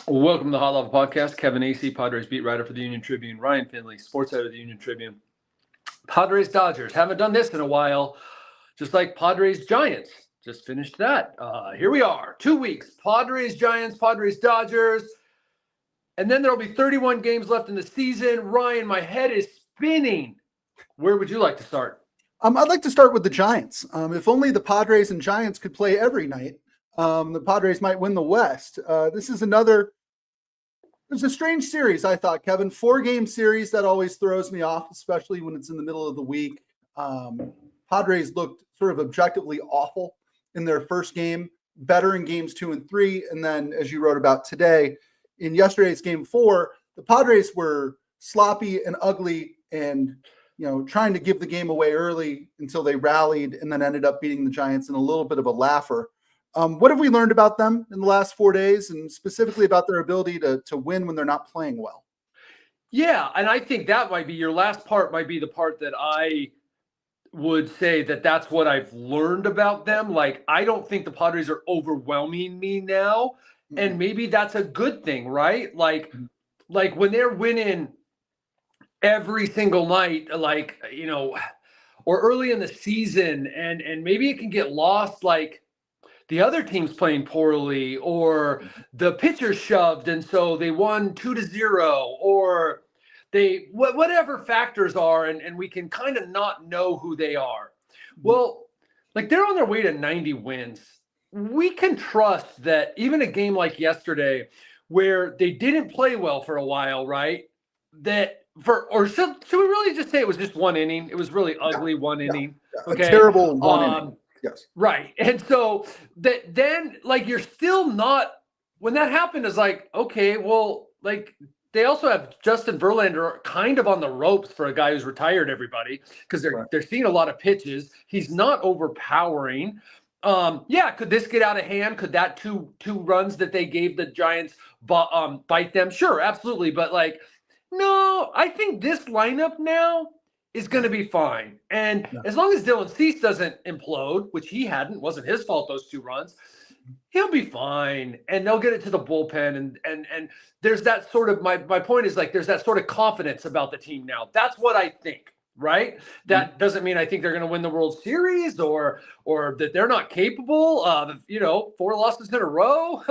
Welcome to the Hot Lava Podcast. Kevin Acee, Padres beat writer for the Union-Tribune. Ryan Finley, sports editor of the Union-Tribune. Padres Dodgers. Haven't done this in a while. Just like Padres Giants. Just finished that. Here we are. 2 weeks. Padres Giants, Padres Dodgers. And then there'll be 31 games left in the season. Ryan, my head is spinning. Where would you like to start? I'd like to start with the Giants. If only the Padres and Giants could play every night, the Padres might win the West. It's a strange series, I thought, Kevin. 4-game series, that always throws me off, especially when it's in the middle of the week. Padres looked sort of objectively awful in their first game, better in games 2 and 3. And then, as you wrote about today, in yesterday's game 4, the Padres were sloppy and ugly and trying to give the game away early until they rallied and then ended up beating the Giants in a little bit of a laugher. What have we learned about them in the last 4 days, and specifically about their ability to win when they're not playing well? Yeah, and I think that might be your last part, might be the part that I would say that's what I've learned about them. Like, I don't think the Padres are overwhelming me now, and maybe that's a good thing, right? Like when they're winning every single night, or early in the season, and maybe it can get lost, like the other team's playing poorly, or the pitcher shoved and so they won 2-0, or they whatever factors are, and we can kind of not know who they are. Well, like, they're on their way to 90 wins. We can trust that even a game like yesterday, where they didn't play well for a while, right? Should we really just say it was just one inning? It was really ugly one inning. Okay. A terrible one inning. Yes. Right. And so then you're still not, when that happened, is like, okay, well, like, they also have Justin Verlander kind of on the ropes for a guy who's retired, everybody, because they're seeing a lot of pitches. He's not overpowering. Could this get out of hand? Could that two runs that they gave the Giants bite them? Sure, absolutely. But no, I think this lineup now is going to be fine. And as long as Dylan Cease doesn't implode, which he hadn't, wasn't his fault, those 2 runs, he'll be fine. And they'll get it to the bullpen. And there's that sort of, my point is, there's that sort of confidence about the team now. That's what I think, right? That doesn't mean I think they're going to win the World Series or that they're not capable of, 4 losses in a row.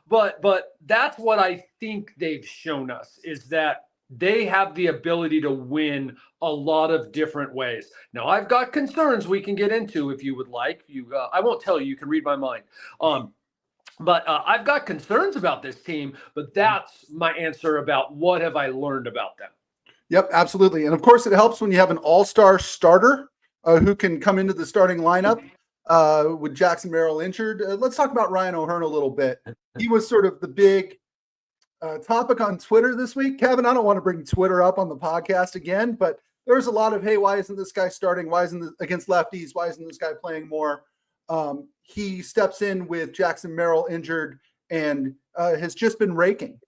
But that's what I think they've shown us, is that they have the ability to win a lot of different ways. Now, I've got concerns we can get into if you would like. I won't tell you. You can read my mind. But I've got concerns about this team. But that's my answer about what have I learned about them. Yep, absolutely. And, of course, it helps when you have an all-star starter who can come into the starting lineup with Jackson Merrill injured. Let's talk about Ryan O'Hearn a little bit. He was sort of the big topic on Twitter this week. Kevin, I don't want to bring Twitter up on the podcast again, but there's a lot of, hey, why isn't this guy starting? Why isn't this against lefties? Why isn't this guy playing more? He steps in with Jackson Merrill injured and has just been raking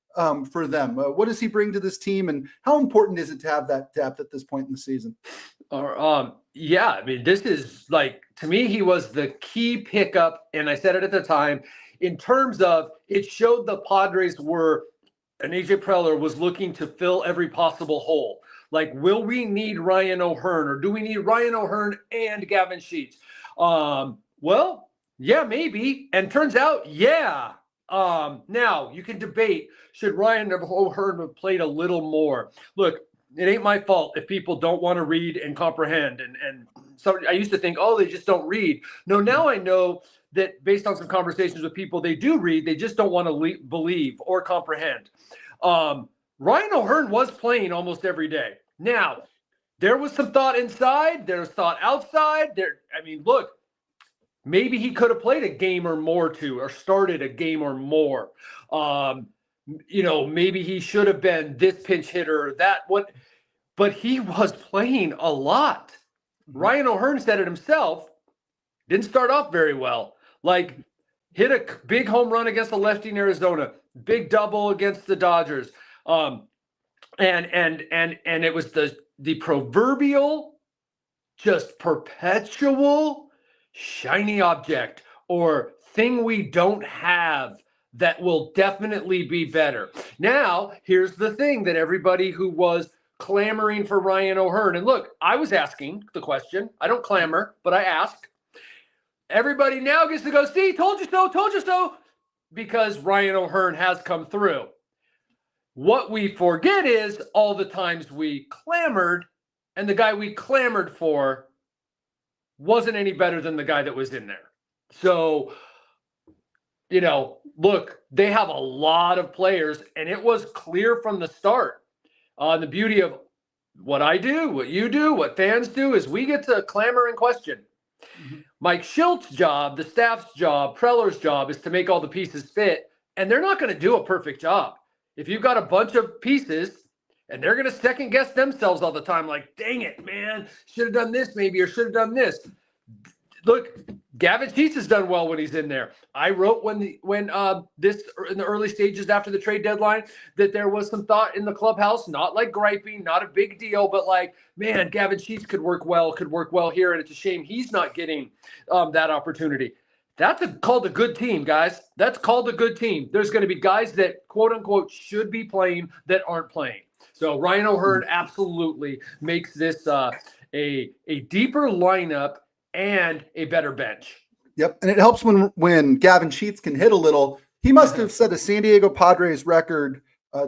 for them. What does he bring to this team, and how important is it to have that depth at this point in the season? I mean, this is, to me, he was the key pickup, and I said it at the time, in terms of it showed the Padres were, and AJ Preller was looking to fill every possible hole. Like, will we need Ryan O'Hearn, or do we need Ryan O'Hearn and Gavin Sheets? Well, yeah, maybe. And turns out, yeah. Now, you can debate, should Ryan O'Hearn have played a little more? Look, it ain't my fault if people don't want to read and comprehend. And so I used to think, they just don't read. No, now I know that based on some conversations with people, they do read. They just don't want to believe or comprehend. Ryan O'Hearn was playing almost every day. Now, there was some thought inside. There was thought outside. Look, maybe he could have played a game or more too, or started a game or more. Maybe he should have been this pinch hitter, but he was playing a lot. Ryan O'Hearn said it himself. Didn't start off very well. Hit a big home run against the lefty in Arizona, big double against the Dodgers. And it was the proverbial, just perpetual shiny object or thing we don't have that will definitely be better. Now, here's the thing that everybody who was clamoring for Ryan O'Hearn, and look, I was asking the question. I don't clamor, but I ask. Everybody now gets to go, see, told you so, because Ryan O'Hearn has come through. What we forget is all the times we clamored, and the guy we clamored for wasn't any better than the guy that was in there. So, look, they have a lot of players, and it was clear from the start. The beauty of what I do, what you do, what fans do is we get to clamor and question. Mm-hmm. Mike Schilt's job, the staff's job, Preller's job is to make all the pieces fit, and they're not going to do a perfect job. If you've got a bunch of pieces and they're going to second guess themselves all the time, like, dang it, man, should have done this maybe, or should have done this. Look, Gavin Sheets has done well when he's in there. I wrote when in the early stages after the trade deadline that there was some thought in the clubhouse, not like griping, not a big deal, but like, man, Gavin Sheets could work well here, and it's a shame he's not getting that opportunity. That's called a good team, guys. That's called a good team. There's going to be guys that, quote unquote, should be playing that aren't playing. So Ryan O'Hearn absolutely makes this a deeper lineup and a better bench. Yep, and it helps when Gavin Sheets can hit a little. He must have set a San Diego Padres record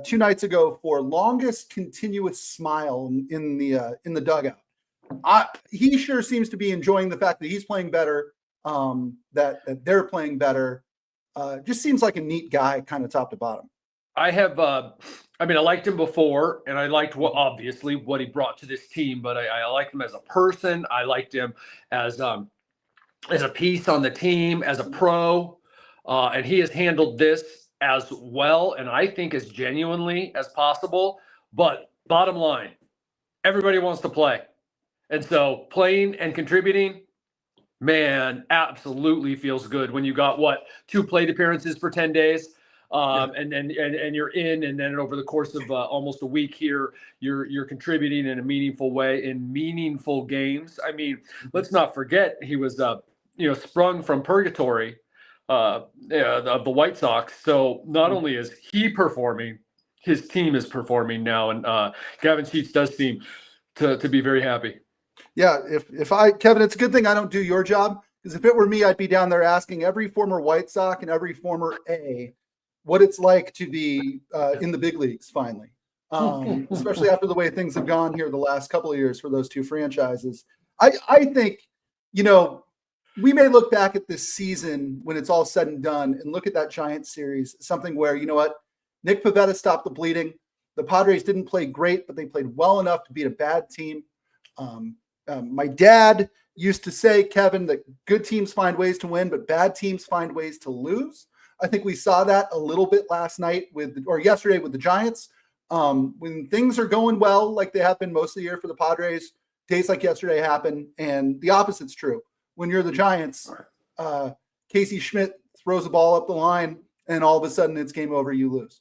2 nights ago for longest continuous smile in the dugout. He sure seems to be enjoying the fact that he's playing better. That they're playing better. Just seems like a neat guy, kind of top to bottom. I liked him before, and I liked what he brought to this team, but I liked him as a person. I liked him as a piece on the team, as a pro, and he has handled this as well, and I think as genuinely as possible. But bottom line, everybody wants to play. And so playing and contributing, man, absolutely feels good when you got 2 plate appearances for 10 days. And you're in, and then over the course of almost a week here, you're contributing in a meaningful way in meaningful games. I mean, let's not forget he was sprung from purgatory of the White Sox. So not only is he performing, his team is performing now, and Gavin Sheets does seem to be very happy. Yeah, Kevin, it's a good thing I don't do your job, because if it were me, I'd be down there asking every former White Sox and every former A what it's like to be in the big leagues finally, especially after the way things have gone here the last couple of years for those 2 franchises. I think, we may look back at this season when it's all said and done and look at that Giants series, something where, Nick Pivetta stopped the bleeding. The Padres didn't play great, but they played well enough to beat a bad team. My dad used to say, Kevin, that good teams find ways to win, but bad teams find ways to lose. I think we saw that a little bit yesterday with the Giants. When things are going well, like they have been most of the year for the Padres, days like yesterday happen, and the opposite's true. When you're the Giants, Casey Schmidt throws the ball up the line, and all of a sudden it's game over, you lose.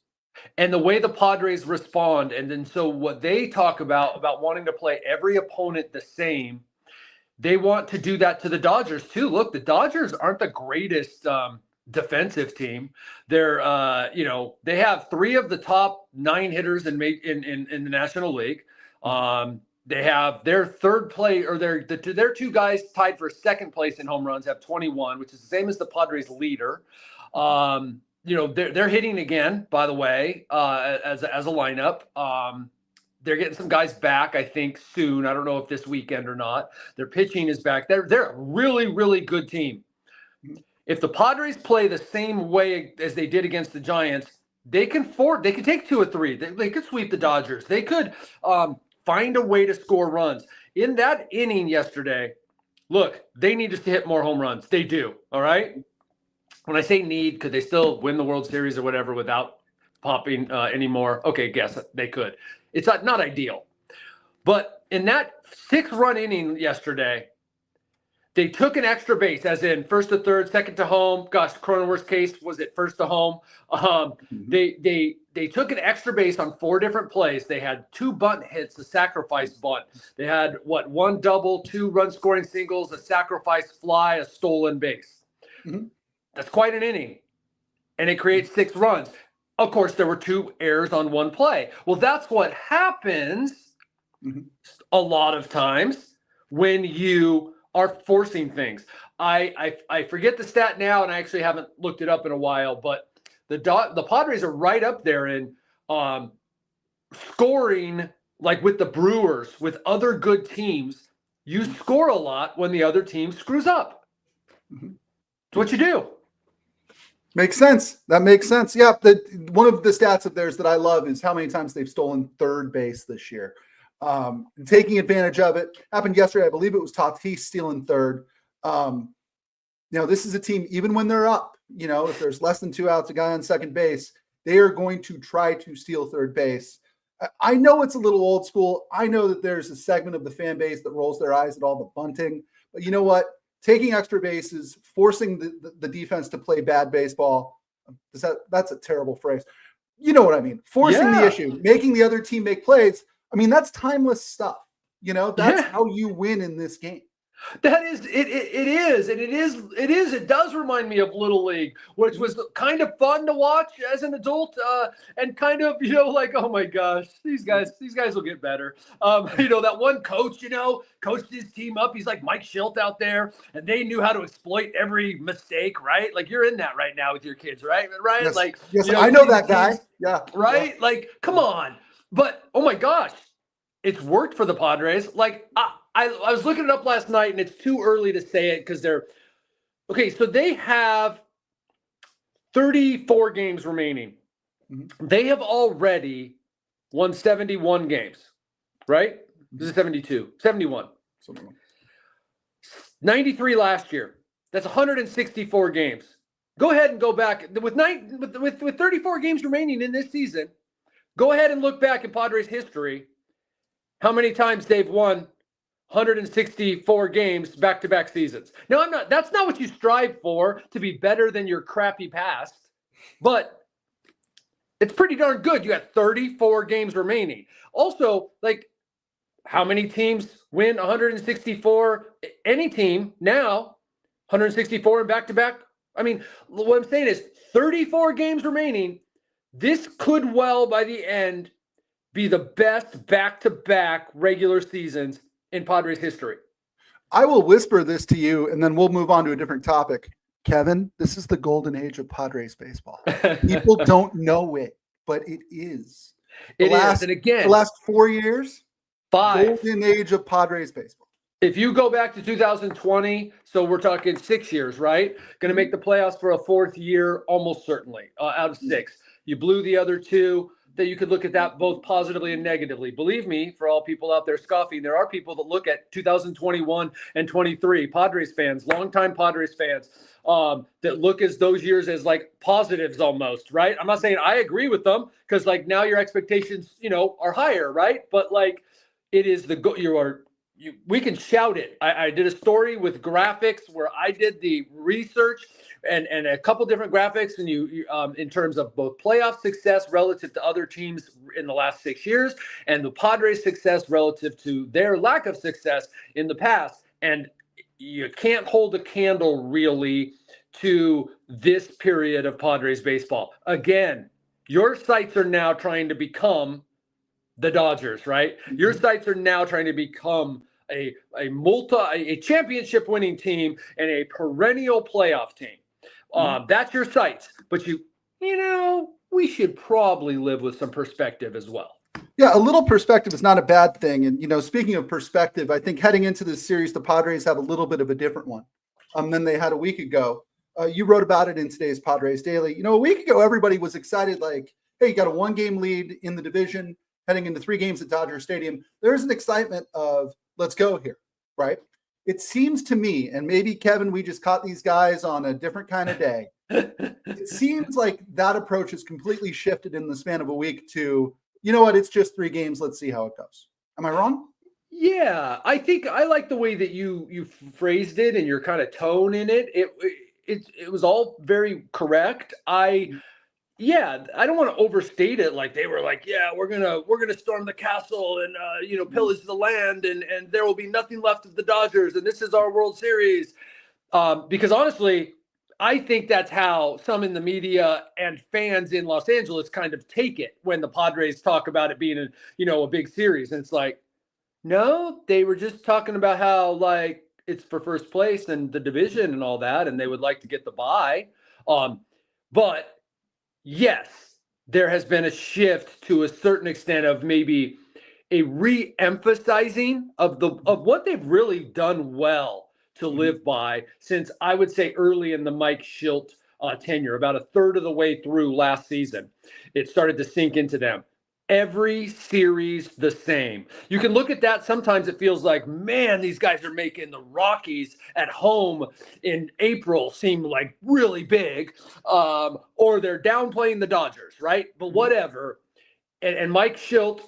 And the way the Padres respond, and then so what they talk about wanting to play every opponent the same, they want to do that to the Dodgers too. Look, the Dodgers aren't the greatest defensive team. They're they have 3 of the top 9 hitters in the National League. They have their third play, or their 2 guys tied for second place in home runs have 21, which is the same as the Padres leader. They're hitting again, by the way, as a lineup. They're getting some guys back, I think, soon. I don't know if this weekend or not. Their pitching is back. They're a really, really good team. If the Padres play the same way as they did against the Giants, they can take 2 or 3. They could sweep the Dodgers. They could find a way to score runs. In that inning yesterday, look, they need us to hit more home runs. They do, all right? When I say need, could they still win the World Series or whatever without popping anymore? Okay, guess they could. It's not ideal. But in that 6-run inning yesterday, they took an extra base, as in first to third, second to home. Gosh, Cronenworth's case was it first to home. They took an extra base on 4 different plays. They had 2 bunt hits, a sacrifice bunt. They had 1 double, 2 run scoring singles, a sacrifice fly, a stolen base. Mm-hmm. That's quite an inning. and it creates 6 runs. Of course, there were 2 errors on 1 play. Well, that's what happens a lot of times when you are forcing things. I forget the stat now, and I actually haven't looked it up in a while, but the Padres are right up there in scoring, like with the Brewers, with other good teams. You score a lot when the other team screws up. It's what you do. Makes sense. That makes sense. Yeah. One of the stats of theirs that I love is how many times they've stolen third base this year. Taking advantage of it. Happened yesterday. I believe it was Tatis stealing third. This is a team, even when they're up, if there's less than 2 outs, a guy on second base, they are going to try to steal third base. I know it's a little old school. I know that there's a segment of the fan base that rolls their eyes at all the bunting, but you know what? Taking extra bases, forcing the defense to play bad baseball. That's a terrible phrase. You know what I mean? Forcing the issue, making the other team make plays. I mean, that's timeless stuff. That's how you win in this game. That is it. It is, and it is. It does remind me of Little League, which was kind of fun to watch as an adult, and kind of like, oh my gosh, these guys will get better. That one coach, coached his team up. He's like Mike Schilt out there, and they knew how to exploit every mistake, right? Like you're in that right now with your kids, right? Ryan, yes, I know that guy. Yeah, right. Yeah. Like, come on, but oh my gosh, it's worked for the Padres. Like I was looking it up last night, and it's too early to say it because they're okay. So they have 34 games remaining. They have already won 71 games, right? This is 72, 71. 93 last year. That's 164 games. Go ahead and go back with 34 games remaining in this season. Go ahead and look back in Padres history. How many times they've won 164 games back-to-back seasons. Now, that's not what you strive for, to be better than your crappy past, but it's pretty darn good. You got 34 games remaining. Also, how many teams win 164? Any team now, 164 and back-to-back. I mean, what I'm saying is 34 games remaining. This could well, by the end, be the best back-to-back regular seasons in Padres history. I will whisper this to you, and then we'll move on to a different topic. Kevin, this is the golden age of Padres baseball. People don't know it, but it is. It is. And again, the last 4 years, 5. Golden age of Padres baseball. If you go back to 2020, so we're talking 6 years, right? Going to make the playoffs for a 4th year, almost certainly, out of 6. You blew the other 2. That you could look at that both positively and negatively. Believe me, for all people out there scoffing, there are people that look at 2021 and 23, Padres fans, longtime Padres fans, that look as those years as like positives almost, right? I'm not saying I agree with them because now your expectations, are higher, right? But it is we can shout it. I did a story with graphics where I did the research and a couple different graphics, and you in terms of both playoff success relative to other teams in the last 6 years, and the Padres' success relative to their lack of success in the past. And you can't hold a candle really to this period of Padres baseball. Again, your sights are now trying to become the Dodgers, right? Your sights are now trying to become a championship winning team and a perennial playoff team. That's your sights, but we should probably live with some perspective as well. Yeah, a little perspective is not a bad thing. And, speaking of perspective, I think heading into this series, the Padres have a little bit of a different one than they had a week ago. You wrote about it in today's Padres Daily. A week ago, everybody was excited, like, hey, you got a 1-game lead in the division heading into 3 games at Dodger Stadium. There's an excitement of let's go here, right? It seems to me, and maybe, Kevin, we just caught these guys on a different kind of day. It seems like that approach has completely shifted in the span of a week to, you know what, it's just 3 games. Let's see how it goes. Am I wrong? Yeah, I think I like the way that you phrased it and your kind of tone in it. It was all very correct. I don't want to overstate it. Like they were like, yeah, we're gonna storm the castle and pillage the land and there will be nothing left of the Dodgers and this is our World Series. Because honestly, I think that's how some in the media and fans in Los Angeles kind of take it when the Padres talk about it being a big series. And it's like, no, they were just talking about how like it's for first place and the division and all that, and they would like to get the bye. But yes, there has been a shift to a certain extent of maybe a re-emphasizing of what they've really done well to live by since I would say early in the Mike Schilt tenure, about a third of the way through last season. It started to sink into them. Every series the same. You can look at that. Sometimes it feels like, man, these guys are making the Rockies at home in April seem like really big, or they're downplaying the Dodgers, right? But whatever. And Mike Schilt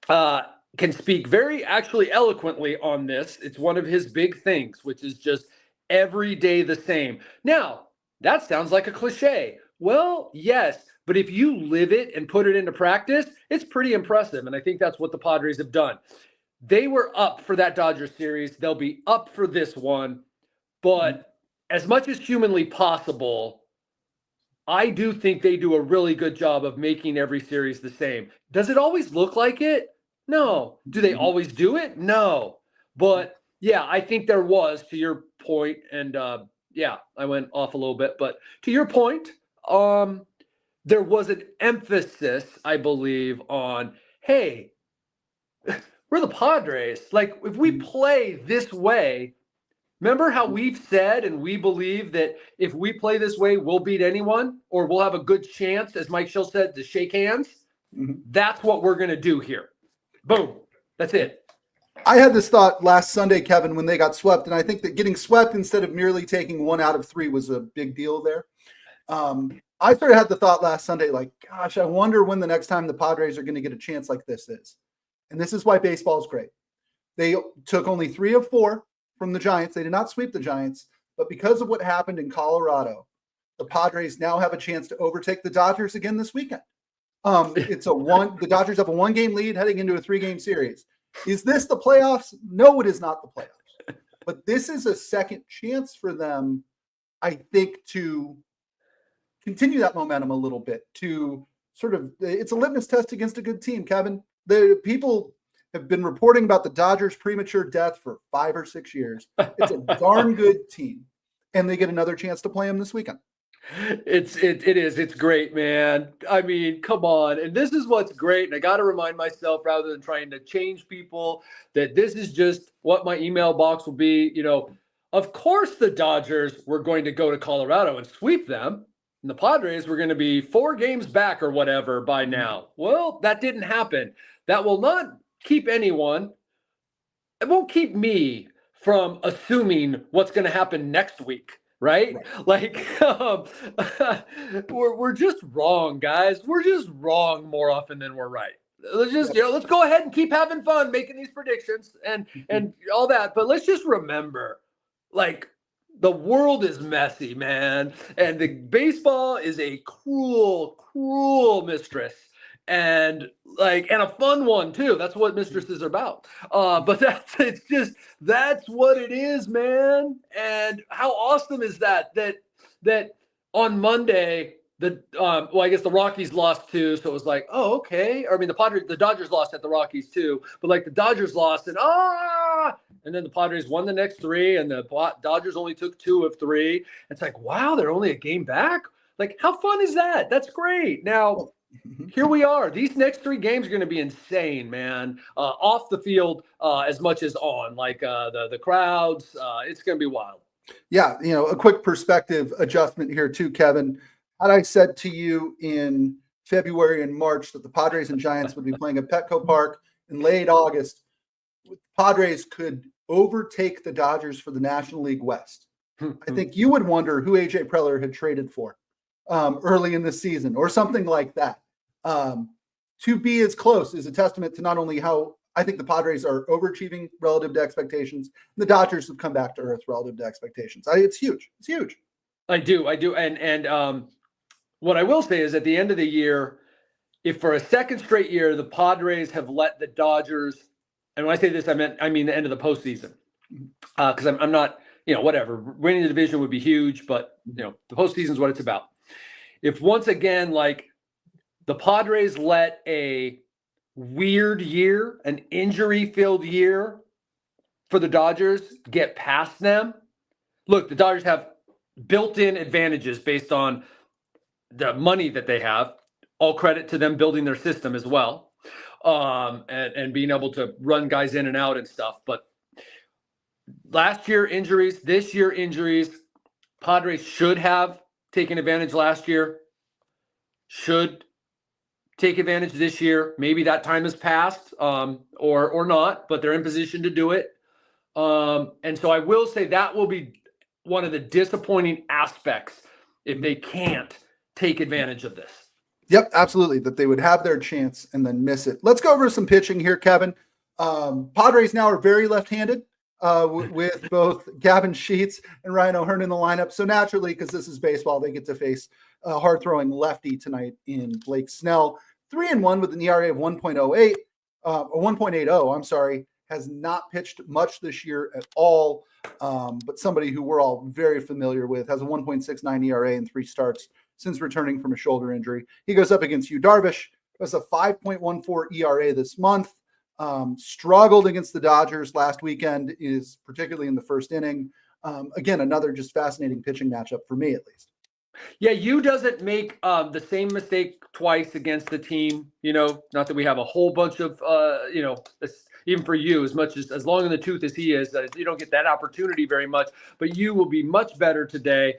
can speak very actually eloquently on this. It's one of his big things, which is just every day the same. Now, that sounds like a cliche. Well, yes, but if you live it and put it into practice, it's pretty impressive. And I think that's what the Padres have done. They were up for that Dodgers series. They'll be up for this one. But as much as humanly possible, I do think they do a really good job of making every series the same. Does it always look like it? No. Do they always do it? No. But yeah, I think there was, to your point, and yeah, I went off a little bit, but to your point, there was an emphasis, I believe, on, hey, we're the Padres. Like, if we play this way, remember how we've said and we believe that if we play this way, we'll beat anyone or we'll have a good chance, as Mike Schill said, to shake hands? That's what we're going to do here. Boom. That's it. I had this thought last Sunday, Kevin, when they got swept, and I think that getting swept instead of merely taking 1 out of 3 was a big deal there. I sort of had the thought last Sunday, like, gosh, I wonder when the next time the Padres are going to get a chance like this is. And this is why baseball is great. They took only 3 of 4 from the Giants. They did not sweep the Giants, but because of what happened in Colorado, the Padres now have a chance to overtake the Dodgers again this weekend. The Dodgers have a 1-game lead heading into a 3-game series. Is this the playoffs? No, it is not the playoffs. But this is a second chance for them, I think, to continue that momentum a little bit, to sort of, it's a litmus test against a good team, Kevin. The people have been reporting about the Dodgers' premature death for 5 or 6 years. It's a darn good team, and they get another chance to play them this weekend. It's great, man. I mean, come on. And this is what's great. And I got to remind myself, rather than trying to change people, that this is just what my email box will be. Of course the Dodgers were going to go to Colorado and sweep them. And the Padres were going to be 4 games back or whatever by now. Well, that didn't happen. That will not keep anyone. It won't keep me from assuming what's going to happen next week. Right? Like, we're just wrong, guys. We're just wrong more often than we're right. Let's just, let's go ahead and keep having fun making these predictions and all that. But let's just remember, like, the world is messy, man. And the baseball is a cruel, cruel mistress. And a fun one too. That's what mistresses are about. But that's what it is, man. And how awesome is that on Monday, I guess the Rockies lost too. So it was like, oh, okay. I mean, the Dodgers lost at the Rockies too, but like the Dodgers lost and then the Padres won the next 3 and the Dodgers only took 2 of 3. It's like, wow, they're only a game back. Like, how fun is that? That's great. Now, here we are. These next 3 games are going to be insane, man. Off the field as much as on, like the crowds. It's going to be wild. Yeah, a quick perspective adjustment here too, Kevin. Had I said to you in February and March that the Padres and Giants would be playing at Petco Park in late August, Padres could overtake the Dodgers for the National League West, I think you would wonder who AJ Preller had traded for early in the season or something like that. To be as close is a testament to not only how I think the Padres are overachieving relative to expectations, the Dodgers have come back to earth relative to expectations. It's huge. It's huge. I do. And what I will say is at the end of the year, if for a second straight year, the Padres have let the Dodgers, and when I say this, I mean the end of the postseason, because I'm not whatever. Winning the division would be huge, but the postseason is what it's about. If once again, like the Padres let a weird year, an injury-filled year for the Dodgers get past them, look, the Dodgers have built-in advantages based on the money that they have. All credit to them building their system as well, and being able to run guys in and out and stuff. But last year injuries, this year injuries. Padres should have taken advantage last year. Should take advantage this year. Maybe that time has passed, or not, but they're in position to do it. And so I will say that will be one of the disappointing aspects if they can't take advantage of this. Yep, absolutely. That they would have their chance and then miss it. Let's go over some pitching here, Kevin. Padres now are very left-handed with both Gavin Sheets and Ryan O'Hearn in the lineup. So naturally, because this is baseball, they get to face a hard-throwing lefty tonight in Blake Snell. 3-1 with an ERA of 1.08, or 1.80, I'm sorry. Has not pitched much this year at all, but somebody who we're all very familiar with. Has a 1.69 ERA in 3 starts since returning from a shoulder injury. He goes up against Yu Darvish. Has a 5.14 ERA this month. Struggled against the Dodgers last weekend, is particularly in the first inning. Again, another just fascinating pitching matchup for me, at least. Yeah, Yu doesn't make the same mistake twice against the team. Not that we have a whole bunch of, even for you, as long in the tooth as he is, you don't get that opportunity very much. But Yu will be much better today.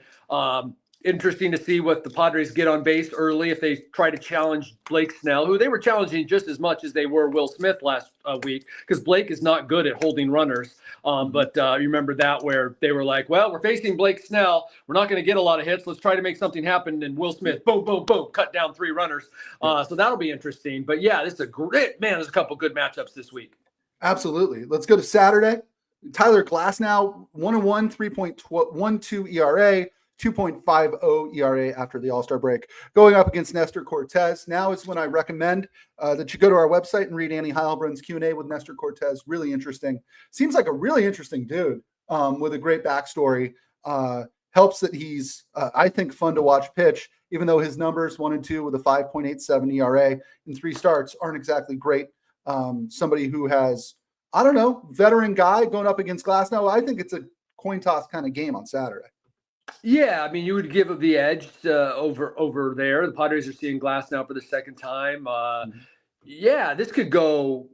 Interesting to see what the Padres get on base early if they try to challenge Blake Snell, who they were challenging just as much as they were Will Smith last week, because Blake is not good at holding runners. But you remember that where they were like, well, we're facing Blake Snell. We're not going to get a lot of hits. Let's try to make something happen. And Will Smith, boom, boom, boom, cut down 3 runners. So that'll be interesting. But yeah, this is there's a couple good matchups this week. Absolutely. Let's go to Saturday. Tyler Glasnow, 1-1, 3.12 ERA. 2.50 ERA after the All-Star break, going up against Nestor Cortez. Now is when I recommend that you go to our website and read Annie Heilbrun's Q&A with Nestor Cortez. Really interesting. Seems like a really interesting dude with a great backstory. Helps that he's, I think, fun to watch pitch, even though his numbers 1 and 2 with a 5.87 ERA in 3 starts aren't exactly great. Somebody who has, I don't know, veteran guy going up against Glasnow. I think it's a coin toss kind of game on Saturday. Yeah, I mean, you would give the edge over there. The Padres are seeing Glasnow for the second time. Yeah, this could go.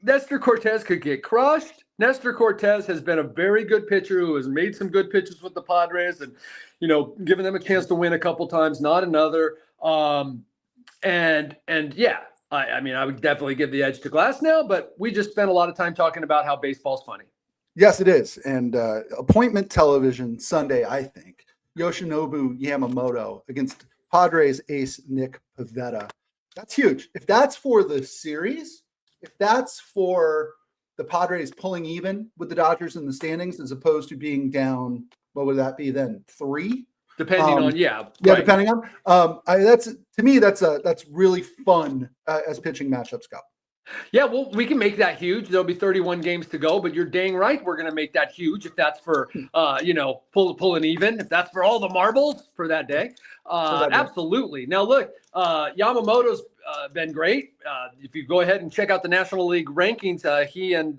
Nestor Cortez could get crushed. Nestor Cortez has been a very good pitcher who has made some good pitches with the Padres, and given them a chance to win a couple times, not another. And yeah, I mean, I would definitely give the edge to Glasnow, but we just spent a lot of time talking about how baseball's funny. Yes, it is. And appointment television Sunday, I think. Yoshinobu Yamamoto against Padres ace Nick Pivetta. That's huge. If that's for the series, if that's for the Padres pulling even with the Dodgers in the standings as opposed to being down, what would that be then? 3? Depending on, yeah, right. Depending on. That's to me, that's really fun as pitching matchups go. Yeah, well, we can make that huge. There'll be 31 games to go, but you're dang right. We're going to make that huge if that's for, pulling even, if that's for all the marbles for that day. Absolutely. Now, look, Yamamoto's been great. If you go ahead and check out the National League rankings, he and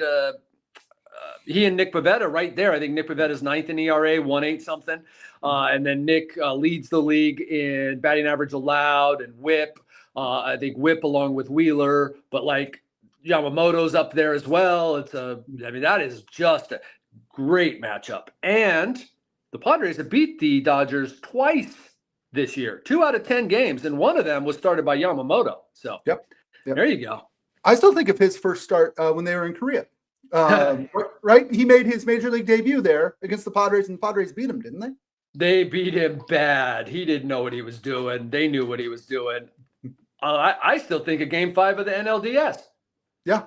Nick Pivetta right there. I think Nick Pivetta's 9th in ERA, 1.8 something. And then Nick leads the league in batting average allowed and whip. I think whip along with Wheeler, but like Yamamoto's up there as well. That is just a great matchup. And the Padres have beat the Dodgers twice this year, 2 out of 10 games. And one of them was started by Yamamoto. So yep. There you go. I still think of his first start when they were in Korea. Right? He made his major league debut there against the Padres, and the Padres beat him, didn't they? They beat him bad. He didn't know what he was doing. They knew what he was doing. I still think of Game 5 of the NLDS. Yeah.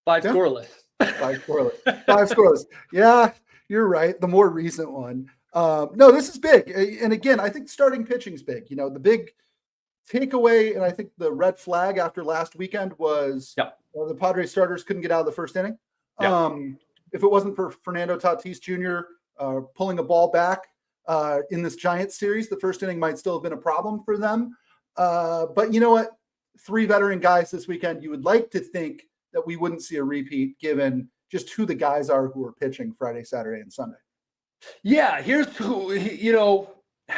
5 scoreless. 5 scoreless. 5 scoreless. Yeah, you're right. The more recent one. No, this is big. And again, I think starting pitching is big. The big takeaway, and I think the red flag after last weekend was the Padres starters couldn't get out of the first inning. if it wasn't for Fernando Tatis Jr. Pulling a ball back in this Giants series, the first inning might still have been a problem for them. But you know what? 3 veteran guys this weekend. You would like to think that we wouldn't see a repeat given just who the guys are who are pitching Friday, Saturday, and Sunday. Yeah, here's who,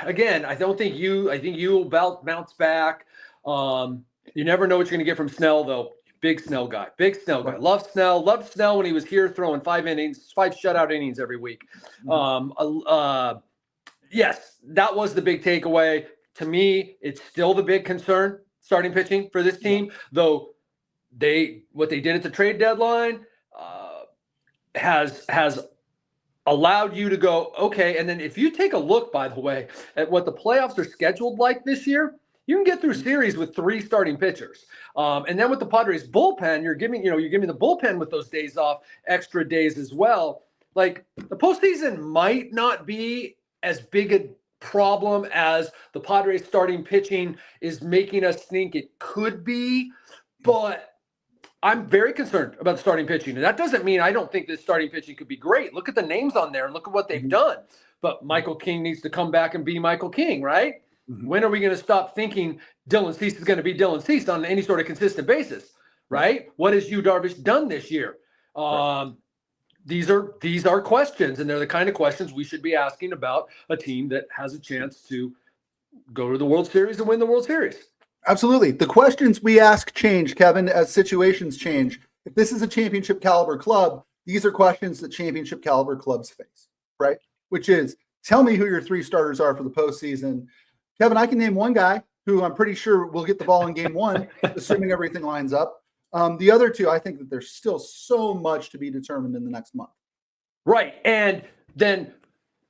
again, I think you'll bounce back. You never know what you're going to get from Snell, though. Big Snell guy. Right. Loved Snell when he was here throwing 5 shutout innings every week. Yes, that was the big takeaway. To me, it's still the big concern, starting pitching for this team, though what they did at the trade deadline has allowed you to go, okay. And then if you take a look, by the way, at what the playoffs are scheduled like this year, you can get through series with 3 starting pitchers. And then with the Padres bullpen, you're giving the bullpen with those days off, extra days as well. Like, the postseason might not be as big a problem as the Padres starting pitching is making us think it could be, but I'm very concerned about the starting pitching. And that doesn't mean I don't think this starting pitching could be great. Look at the names on there and look at what they've done. But Michael King needs to come back and be Michael King, right? When are we going to stop thinking Dylan Cease is going to be Dylan Cease on any sort of consistent basis, right? What has Yu Darvish done this year? These are questions, and they're the kind of questions we should be asking about a team that has a chance to go to the World Series and win the World Series. Absolutely. The questions we ask change, Kevin, as situations change. If this is a championship caliber club, these are questions that championship caliber clubs face, right? Which is, tell me who your 3 starters are for the postseason. Kevin, I can name one guy who I'm pretty sure will get the ball in game 1, assuming everything lines up. The other 2, I think that there's still so much to be determined in the next month. Right. And then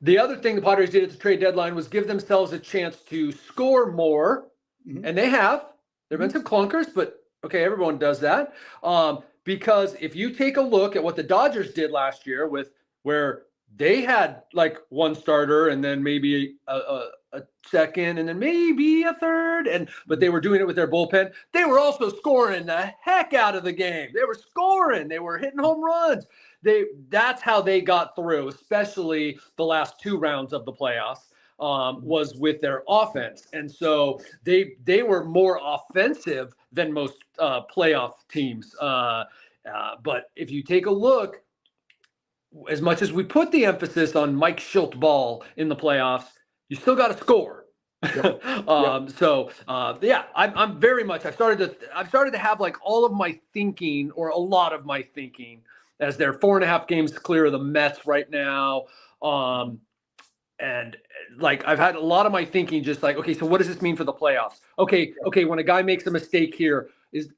the other thing the Padres did at the trade deadline was give themselves a chance to score more. And they have. There have been some clunkers, but okay, everyone does that. Because if you take a look at what the Dodgers did last year where they had like 1 starter and then maybe a second and then maybe a third, but they were doing it with their bullpen. They were also scoring the heck out of the game. They were scoring. They were hitting home runs. That's how they got through, especially the last 2 rounds of the playoffs. Was with their offense. And so they were more offensive than most playoff teams. But if you take a look, as much as we put the emphasis on Mike Schilt ball in the playoffs, you still got to score. Yep. I'm very much, I've started to have like all of my thinking, or a lot of my thinking, as they're 4.5 games clear of the Mets right now. And like, I've had a lot of my thinking just like, okay, so what does this mean for the playoffs? Okay, when a guy makes a mistake here,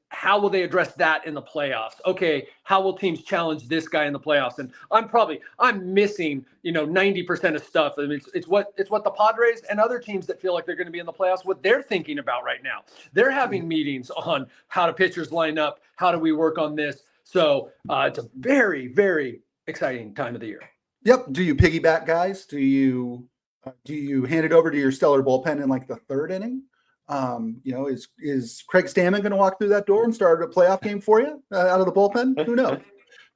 how will they address that in the playoffs? Okay, how will teams challenge this guy in the playoffs? And I'm missing, 90% of stuff. I mean, it's what the Padres and other teams that feel like they're going to be in the playoffs, what they're thinking about right now. They're having meetings on how do pitchers line up? How do we work on this? So it's a very, very exciting time of the year. Yep. Do you piggyback guys? Do you hand it over to your stellar bullpen in like the 3rd inning? Is Craig Stammen going to walk through that door and start a playoff game for you out of the bullpen? Who knows?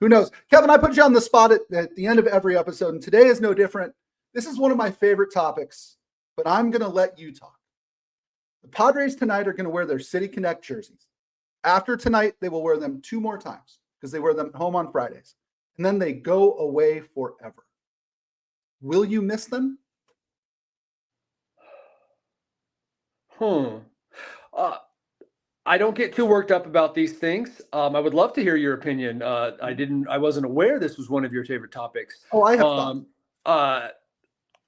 Who knows? Kevin, I put you on the spot at the end of every episode, and today is no different. This is one of my favorite topics, but I'm going to let you talk. The Padres tonight are going to wear their City Connect jerseys. After tonight, they will wear them 2 more times because they wear them at home on Fridays. And then they go away forever. Will you miss them? I don't get too worked up about these things. I would love to hear your opinion. I wasn't aware this was one of your favorite topics. Oh, I have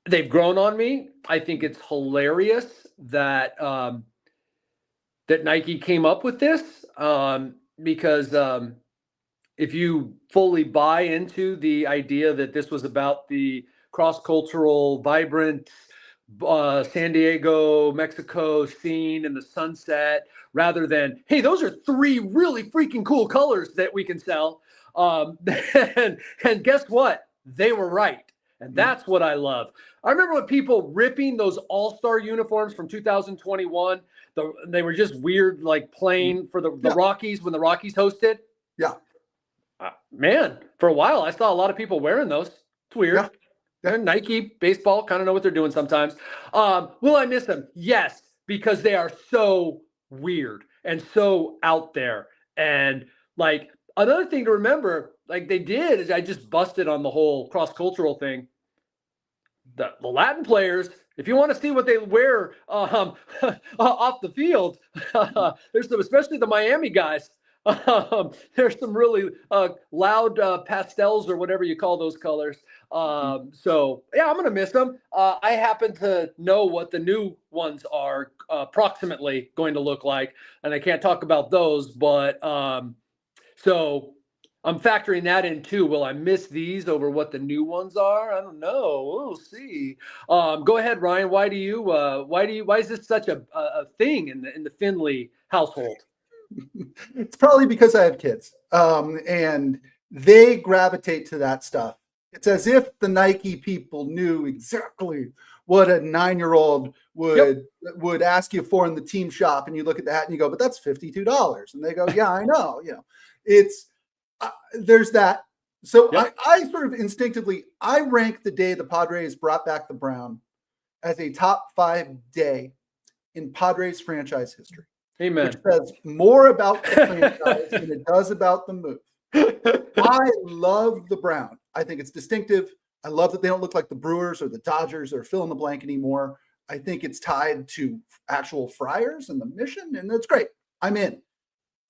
they've grown on me. I think it's hilarious that that Nike came up with this because if you fully buy into the idea that this was about the cross-cultural, vibrant San Diego, Mexico scene and the sunset, rather than, hey, those are 3 really freaking cool colors that we can sell. And guess what? They were right. And that's what I love. I remember when people ripping those all-star uniforms from 2021, they were just weird, like playing for the Rockies when the Rockies hosted. Yeah. Man, for a while, I saw a lot of people wearing those. It's weird. Yeah. And Nike, baseball, kind of know what they're doing sometimes. Will I miss them? Yes, because they are so weird and so out there. And like another thing to remember, like they did, is I just busted on the whole cross-cultural thing. The Latin players, if you want to see what they wear off the field, there's some, especially the Miami guys. There's some really loud pastels or whatever you call those colors. So yeah, I'm gonna miss them. I happen to know what the new ones are approximately going to look like, and I can't talk about those, but so I'm factoring that in too. Will I miss these over what the new ones are? I don't know. We'll see. Go ahead, Ryan. Why is this such a thing in the Finley household? It's probably because I have kids, and they gravitate to that stuff. It's as if the Nike people knew exactly what a 9-year-old would ask you for in the team shop, and you look at the hat and you go, "But that's $52," and they go, "Yeah, I know." It's there's that. So I sort of instinctively I rank the day the Padres brought back the Brown as a top 5 day in Padres franchise history. Amen. Which says more about the franchise than it does about the move. I love the Brown. I think it's distinctive. I love that they don't look like the Brewers or the Dodgers or fill in the blank anymore. I think it's tied to actual Friars and the mission, and that's great. I'm in.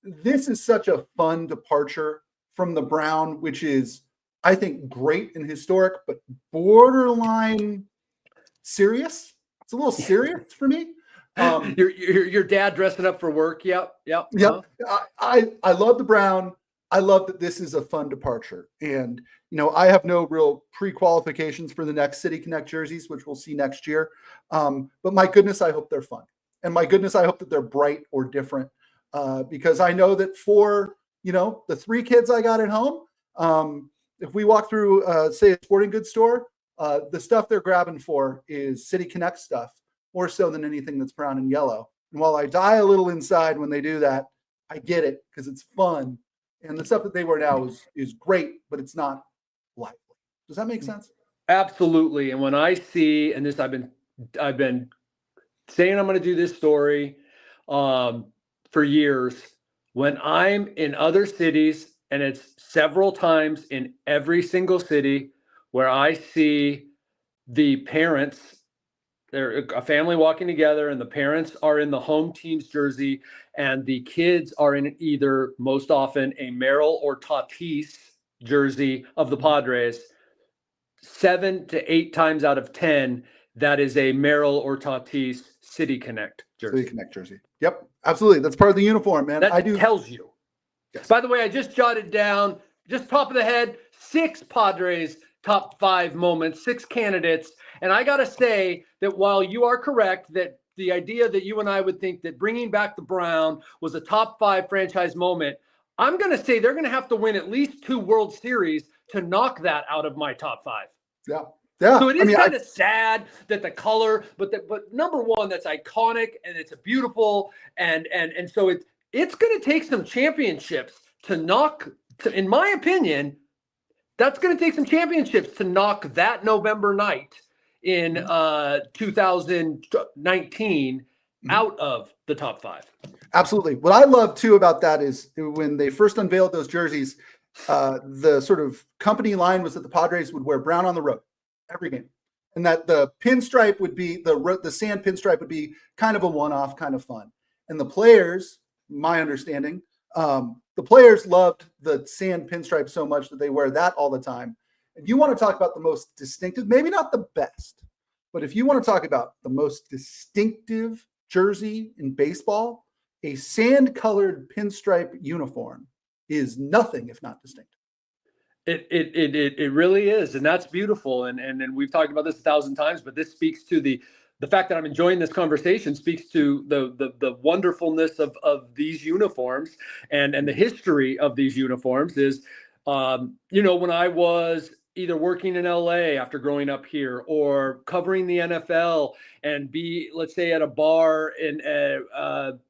This is such a fun departure from the Brown, which is, I think, great and historic, but borderline serious. It's a little serious for me. Your dad dressing up for work. Yep. I love the Brown. I love that this is a fun departure. And, I have no real pre-qualifications for the next City Connect jerseys, which we'll see next year. But my goodness, I hope they're fun. And my goodness, I hope that they're bright or different. Because I know that for, the 3 kids I got at home, if we walk through, say, a sporting goods store, the stuff they're grabbing for is City Connect stuff, more so than anything that's brown and yellow. And while I die a little inside when they do that, I get it because it's fun. And the stuff that they wear now is great, but it's not lively. Does that make sense? Absolutely. And when I see, and this I've been saying I'm going to do this story for years, when I'm in other cities, and it's several times in every single city where I see the parents, they're a family walking together, and the parents are in the home team's jersey, and the kids are in either, most often, a Merrill or Tatis jersey of the Padres. 7 to 8 times out of 10, that is a Merrill or Tatis City Connect jersey. City Connect jersey. Yep, absolutely. That's part of the uniform, man. That tells you. Yes. By the way, I just jotted down, just top of the head, 6 Padres top 5 moments, 6 candidates. And I got to say that while you are correct that the idea that you and I would think that bringing back the Brown was a top 5 franchise moment, I'm going to say they're going to have to win at least 2 World Series to knock that out of my top 5. Yeah. Yeah. So it is kind of sad that the color, but number one, that's iconic and it's a beautiful and so it's going to take some championships to knock. In my opinion, that's going to take some championships to knock that November night in 2019 out of the top 5. Absolutely. What I love too about that is when they first unveiled those jerseys, the sort of company line was that the Padres would wear brown on the road every game, and that the pinstripe would be the sand pinstripe would be kind of a one-off, kind of fun. And the players, my understanding, the players loved the sand pinstripe so much that they wear that all the time. If you want to talk about the most distinctive, maybe not the best, but if you want to talk about the most distinctive jersey in baseball, a sand-colored pinstripe uniform is nothing if not distinct. It really is, and that's beautiful. And we've talked about this 1,000 times, but this speaks to the fact that I'm enjoying this conversation. Speaks to the wonderfulness of these uniforms and the history of these uniforms. Is when I was either working in LA after growing up here or covering the NFL and be, let's say, at a bar and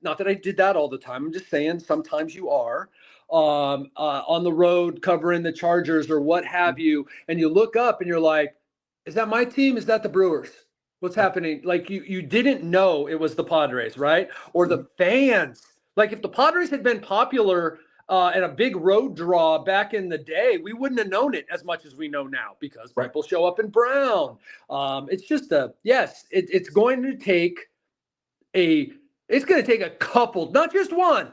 not that I did that all the time. I'm just saying sometimes you are on the road covering the Chargers or what have you. And you look up and you're like, is that my team? Is that the Brewers? What's happening? Like you didn't know it was the Padres, right? Or the fans. Like if the Padres had been popular and a big road draw back in the day, we wouldn't have known it as much as we know now because people show up in brown. It's just it's going to take a couple, not just one.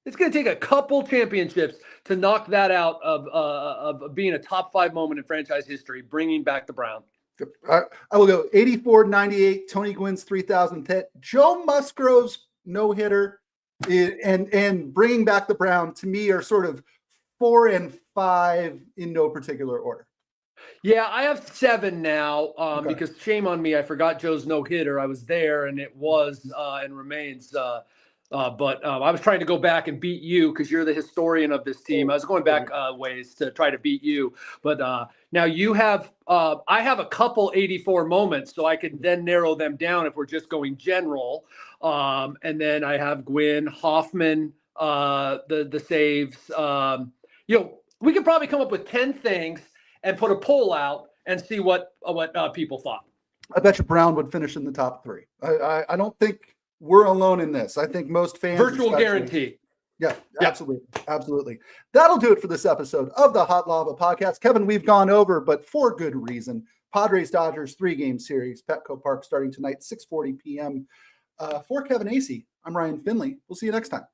It's going to take a couple championships to knock that out of being a top 5 moment in franchise history, bringing back the Brown. I will go 84-98, Tony Gwynn's 3,000th hit, Joe Musgrove's no-hitter, and bringing back the Brown, to me, are sort of 4 and 5 in no particular order. Yeah, I have 7 now because shame on me. I forgot Joe's no-hitter. I was there, and it was and remains. But I was trying to go back and beat you because you're the historian of this team. I was going back ways to try to beat you. But now you have I have a couple 84 moments, so I could then narrow them down if we're just going general. And then I have Gwynn, Hoffman, the saves. We could probably come up with 10 things and put a poll out and see what people thought. I bet you Brown would finish in the top 3. I don't think we're alone in this. I think most fans. Virtual guarantee. Yeah, absolutely. Absolutely. That'll do it for this episode of the Hot Lava Podcast. Kevin, we've gone over, but for good reason. Padres-Dodgers 3-game series, Petco Park, starting tonight, 6:40 p.m. For Kevin Acee, I'm Ryan Finley. We'll see you next time.